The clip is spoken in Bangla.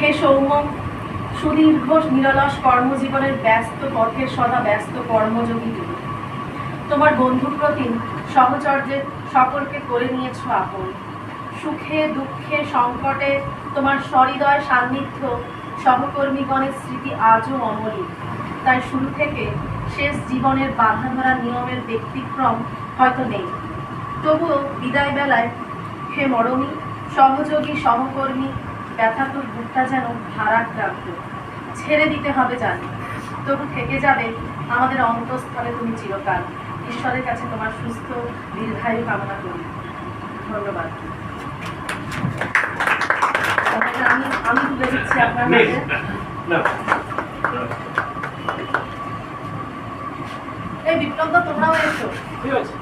হে সৌম্য, সুদীর্ঘ নিরলস কর্মজীবনের ব্যস্ত পথের সদা ব্যস্ত কর্মযোগী তুমি। তোমার বন্ধু প্রতিম সহচর্যে সকলকে করে নিয়েছ আপন। সুখে দুঃখে সংকটে তোমার সহৃদয় সান্নিধ্য সহকর্মীগণের স্মৃতি আজও অমলিক। তাই শুরু থেকে শেষ জীবনের বাঁধা ধরা নিয়মের ব্যতিক্রম হয়তো নেই, তবুও বিদায় বেলায় হে মরমী, সহযোগী সহকর্মী, ব্যথাতুর বুকটা যেন ভারাক্রান্ত। ছেড়ে দিতে হবে জানি, তবু থেকে যাবে আমাদের অন্তঃস্থলে তুমি চিরকাল। ঈশ্বরের কাছে তোমার সুস্থ দীর্ঘায়ু কামনা করি। ধন্যবাদ। আমি তুলে দিচ্ছি আপনার হাতে। এই বিপ্লব দা, তোমরাও এসো। ঠিক আছে।